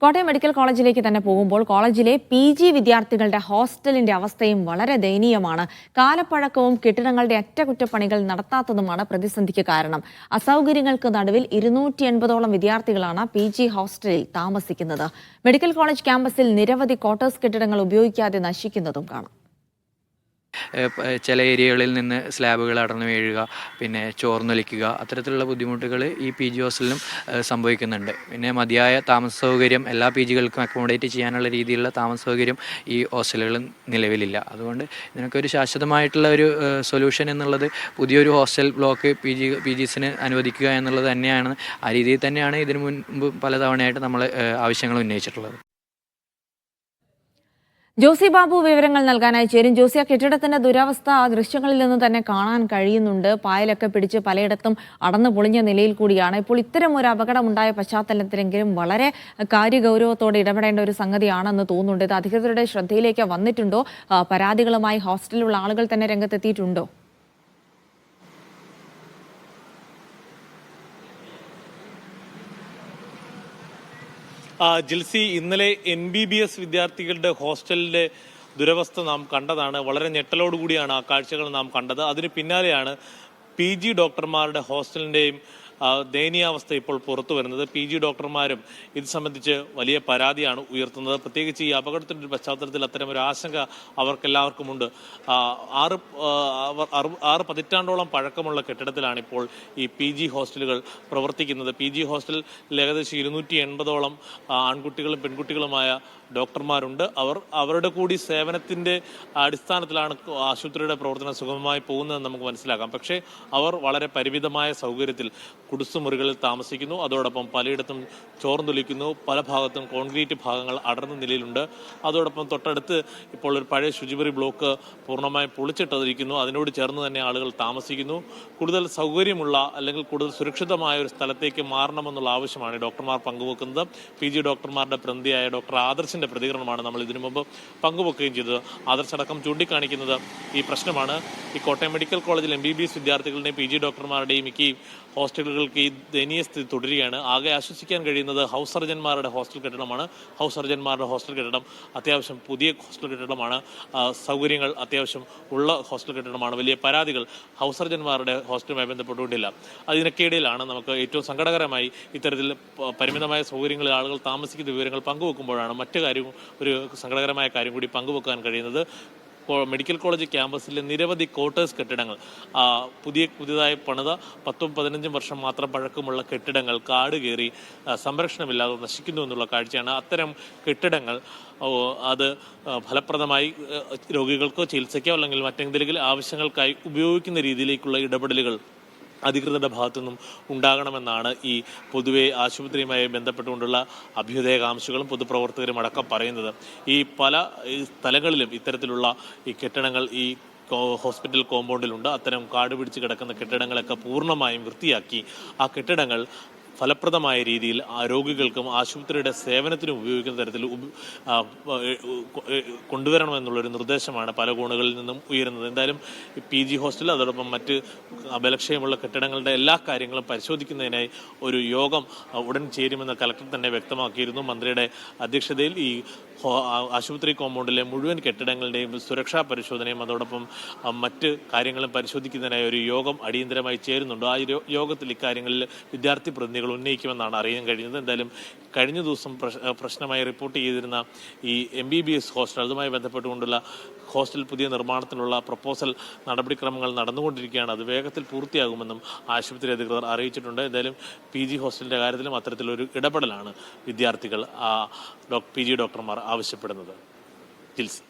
Kottayam medical കോളേജിലേക്ക് തന്നെ പോകുമ്പോൾ കോളേജിലെ PG വിദ്യാർത്ഥികളുടെ ഹോസ്റ്റലിന്റെ അവസ്ഥയും വളരെ ദയനീയമാണ്. കാലപ്പഴക്കവും കെട്ടിടങ്ങളുടെ അറ്റകുറ്റപ്പണികൾ നടത്താത്തതുമാണ് പ്രതിസന്ധിക്ക് കാരണം. അസൗകര്യങ്ങൾക്ക് നടുവിൽ 280ഓളം വിദ്യാർത്ഥികളാണ് PG ഹോസ്റ്റലിൽ താമസിക്കുന്നത്. മെഡിക്കൽ കോളേജ് ക്യാമ്പസിൽ നിരവധി ക്വാർട്ടേഴ്സ് കെട്ടിടങ്ങൾ ഉപയോഗിക്കാതെ നശിക്കുന്നതും കാണാം. ചില ഏരിയകളിൽ നിന്ന് സ്ലാബുകൾ അടർന്നു വീഴുക, പിന്നെ ചോർന്നൊലിക്കുക, അത്തരത്തിലുള്ള ബുദ്ധിമുട്ടുകൾ ഈ PG ഹോസ്റ്റലിലും സംഭവിക്കുന്നുണ്ട്. പിന്നെ മതിയായ താമസ സൗകര്യം എല്ലാ PGകൾക്കും അക്കോമഡേറ്റ് ചെയ്യാനുള്ള രീതിയിലുള്ള താമസ സൗകര്യം ഈ ഹോസ്റ്റലുകളിൽ നിലവിലില്ല. അതുകൊണ്ട് ഇതിനൊക്കെ ഒരു ശാശ്വതമായിട്ടുള്ള ഒരു സൊല്യൂഷൻ എന്നുള്ളത് പുതിയൊരു ഹോസ്റ്റൽ ബ്ലോക്ക് PGസിന് അനുവദിക്കുക എന്നുള്ളത് തന്നെയാണ്. ആ രീതിയിൽ തന്നെയാണ് ഇതിനു മുൻപ് പലതവണയായിട്ട് നമ്മൾ ആവശ്യങ്ങൾ ഉന്നയിച്ചിട്ടുള്ളത്. ജോസി ബാബു വിവരങ്ങൾ നൽകാനായി ചേരും. ജോസി, ആ കെട്ടിടത്തിന്റെ ദുരവസ്ഥ ആ ദൃശ്യങ്ങളിൽ നിന്ന് തന്നെ കാണാൻ കഴിയുന്നുണ്ട്. പായലൊക്കെ പിടിച്ച് പലയിടത്തും അടന്നു പൊളിഞ്ഞ നിലയിൽ കൂടിയാണ്. ഇപ്പോൾ ഇത്തരം ഒരു അപകടമുണ്ടായ പശ്ചാത്തലത്തിലെങ്കിലും വളരെ കാര്യഗൗരവത്തോടെ ഇടപെടേണ്ട ഒരു സംഗതിയാണെന്ന് തോന്നുന്നുണ്ട്. ഇത് അധികൃതരുടെ ശ്രദ്ധയിലേക്ക് വന്നിട്ടുണ്ടോ? പരാതികളുമായി ഹോസ്റ്റലിലുള്ള ആളുകൾ തന്നെ രംഗത്തെത്തിയിട്ടുണ്ടോ? ജിൽസി, ഇന്നലെ NBBS വിദ്യാർത്ഥികളുടെ ഹോസ്റ്റലിലെ ദുരവസ്ഥ നാം കണ്ടതാണ്. വളരെ ഞെട്ടലോടുകൂടിയാണ് ആ കാഴ്ചകൾ നാം കണ്ടത്. അതിന് പിന്നാലെയാണ് PG ഡോക്ടർമാരുടെ ഹോസ്റ്റലിൻ്റെയും ദയനീയാവസ്ഥ ഇപ്പോൾ പുറത്തു വരുന്നത്. PG ഡോക്ടർമാരും ഇത് സംബന്ധിച്ച് വലിയ പരാതിയാണ് ഉയർത്തുന്നത്. പ്രത്യേകിച്ച് ഈ അപകടത്തിൻ്റെ പശ്ചാത്തലത്തിൽ അത്തരം ഒരു ആശങ്ക അവർക്കെല്ലാവർക്കുമുണ്ട്. 6 പതിറ്റാണ്ടോളം പഴക്കമുള്ള കെട്ടിടത്തിലാണ് ഇപ്പോൾ ഈ PG ഹോസ്റ്റലുകൾ പ്രവർത്തിക്കുന്നത്. PG ഹോസ്റ്റലിൽ ഏകദേശം 280ഓളം ആൺകുട്ടികളും പെൺകുട്ടികളുമായ ഡോക്ടർമാരുണ്ട്. അവരുടെ കൂടി സേവനത്തിൻ്റെ അടിസ്ഥാനത്തിലാണ് ആശുപത്രിയുടെ പ്രവർത്തനം സുഗമമായി പോകുന്നതെന്ന് നമുക്ക് മനസ്സിലാക്കാം. പക്ഷേ അവർ വളരെ പരിമിതമായ സൗകര്യത്തിൽ കുടിസുമുറികളിൽ താമസിക്കുന്നു. അതോടൊപ്പം പലയിടത്തും ചോർന്നൊലിക്കുന്നു. പല ഭാഗത്തും കോൺക്രീറ്റ് ഭാഗങ്ങൾ അടർന്ന നിലയിലുണ്ട്. അതോടൊപ്പം തൊട്ടടുത്ത് ഇപ്പോൾ ഒരു പഴയ ശുചിമുറി ബ്ലോക്ക് പൂർണ്ണമായും പൊളിച്ചിട്ടിരിക്കുന്നു. അതിനോട് ചേർന്ന് തന്നെ ആളുകൾ താമസിക്കുന്നു. കൂടുതൽ സൗകര്യമുള്ള അല്ലെങ്കിൽ കൂടുതൽ സുരക്ഷിതമായ ഒരു സ്ഥലത്തേക്ക് മാറണമെന്നുള്ള ആവശ്യമാണ് ഡോക്ടർമാർ പങ്കുവെക്കുന്നത്. PG ഡോക്ടർമാരുടെ പ്രതിനിധിയായ ഡോക്ടർ ആദർശിന്റെ പ്രതികരണമാണ് നമ്മൾ ഇതിനു മുമ്പ് പങ്കുവെക്കുകയും ചെയ്തത്. ആദർശടക്കം ചൂണ്ടിക്കാണിക്കുന്നത് ഈ പ്രശ്നമാണ്. ഈ കോട്ടയം മെഡിക്കൽ കോളേജിൽ MBBS വിദ്യാർത്ഥികളുടെയും PG ഡോക്ടർമാരുടെയും ഈ ഹോസ്റ്റലുകൾക്ക് ഈ ദയനീയ സ്ഥിതി തുടരുകയാണ്. ആകെ ആശ്വസിക്കാൻ കഴിയുന്നത് ഹൗസ് സർജന്മാരുടെ ഹോസ്റ്റൽ കെട്ടിടമാണ്. ഹൗസ് സർജന്മാരുടെ ഹോസ്റ്റൽ കെട്ടിടം അത്യാവശ്യം പുതിയ ഹോസ്റ്റൽ കെട്ടിടമാണ്. സൗകര്യങ്ങൾ അത്യാവശ്യം ഉള്ള ഹോസ്റ്റൽ കെട്ടിടമാണ്. വലിയ പരാതികൾ ഹൗസ് സർജന്മാരുടെ ഹോസ്റ്റലുമായി ബന്ധപ്പെട്ടുകൊണ്ടില്ല. അതിനൊക്കെയിടയിലാണ് നമുക്ക് ഏറ്റവും സങ്കടകരമായി ഇത്തരത്തിൽ പരിമിതമായ സൗകര്യങ്ങളിൽ ആളുകൾ താമസിക്കുന്ന വിവരങ്ങൾ പങ്കുവെക്കുമ്പോഴാണ് മറ്റു കാര്യം, ഒരു സങ്കടകരമായ കാര്യം കൂടി പങ്കുവെക്കാൻ കഴിയുന്നത്. മെഡിക്കൽ കോളേജ് ക്യാമ്പസിലെ നിരവധി ക്വാർട്ടേഴ്സ് കെട്ടിടങ്ങൾ, പുതിയതായി പണിത 10-15 വർഷം മാത്രം പഴക്കമുള്ള കെട്ടിടങ്ങൾ കാട് കയറി സംരക്ഷണമില്ലാതെ നശിക്കുന്നു എന്നുള്ള കാഴ്ചയാണ്. അത്തരം കെട്ടിടങ്ങൾ അത് ഫലപ്രദമായി രോഗികൾക്കോ ചികിത്സയ്ക്കോ അല്ലെങ്കിൽ മറ്റെന്തെങ്കിലും ആവശ്യങ്ങൾക്കായി ഉപയോഗിക്കുന്ന രീതിയിലേക്കുള്ള ഇടപെടലുകൾ അധികൃതരുടെ ഭാഗത്തുനിന്നും ഉണ്ടാകണമെന്നാണ് ഈ പൊതുവെ ആശുപത്രിയുമായി ബന്ധപ്പെട്ടുകൊണ്ടുള്ള അഭ്യുദയകാംക്ഷികളും പൊതുപ്രവർത്തകരും അടക്കം പറയുന്നത്. ഈ പല സ്ഥലങ്ങളിലും ഇത്തരത്തിലുള്ള ഈ കെട്ടിടങ്ങൾ ഈ ഹോസ്പിറ്റൽ കോമ്പൗണ്ടിലുണ്ട്. അത്തരം കാട് പിടിച്ച് കിടക്കുന്ന കെട്ടിടങ്ങളൊക്കെ പൂർണ്ണമായും വൃത്തിയാക്കി ആ കെട്ടിടങ്ങൾ ഫലപ്രദമായ രീതിയിൽ രോഗികൾക്കും ആശുപത്രിയുടെ സേവനത്തിനും ഉപയോഗിക്കുന്ന തരത്തിൽ കൊണ്ടുവരണമെന്നുള്ളൊരു നിർദ്ദേശമാണ് പല കോണുകളിൽ നിന്നും ഉയരുന്നത്. എന്തായാലും PG ഹോസ്റ്റൽ അതോടൊപ്പം മറ്റ് അപലക്ഷയമുള്ള കെട്ടിടങ്ങളുടെ എല്ലാ കാര്യങ്ങളും പരിശോധിക്കുന്നതിനായി ഒരു യോഗം ഉടൻ ചേരുമെന്ന് കലക്ടർ തന്നെ വ്യക്തമാക്കിയിരുന്നു. മന്ത്രിയുടെ അധ്യക്ഷതയിൽ ഈ ആശുപത്രി കോമ്പൗണ്ടിലെ മുഴുവൻ കെട്ടിടങ്ങളുടെയും സുരക്ഷാ പരിശോധനയും അതോടൊപ്പം മറ്റ് കാര്യങ്ങളും പരിശോധിക്കുന്നതിനായി ഒരു യോഗം അടിയന്തരമായി ചേരുന്നുണ്ട്. ആ യോഗത്തിൽ ഇക്കാര്യങ്ങളിൽ വിദ്യാർത്ഥി പ്രതിനിധികൾ ഉന്നയിക്കുമെന്നാണ് അറിയാൻ കഴിയുന്നത്. എന്തായാലും കഴിഞ്ഞ ദിവസം പ്രശ്നമായി റിപ്പോർട്ട് ചെയ്തിരുന്ന ഈ MBBS ഹോസ്റ്റൽ, അതുമായി ബന്ധപ്പെട്ടുകൊണ്ടുള്ള ഹോസ്റ്റൽ പുതിയ നിർമ്മാണത്തിനുള്ള പ്രപ്പോസൽ നടപടിക്രമങ്ങൾ നടന്നുകൊണ്ടിരിക്കുകയാണ്. അത് വേഗത്തിൽ പൂർത്തിയാകുമെന്നും ആശുപത്രി അധികൃതർ അറിയിച്ചിട്ടുണ്ട്. എന്തായാലും PG ഹോസ്റ്റലിൻ്റെ കാര്യത്തിലും അത്തരത്തിലൊരു ഇടപെടലാണ് വിദ്യാർത്ഥികൾ PG ഡോക്ടർമാർ ആവശ്യപ്പെടുന്നത്. ജിൽസി.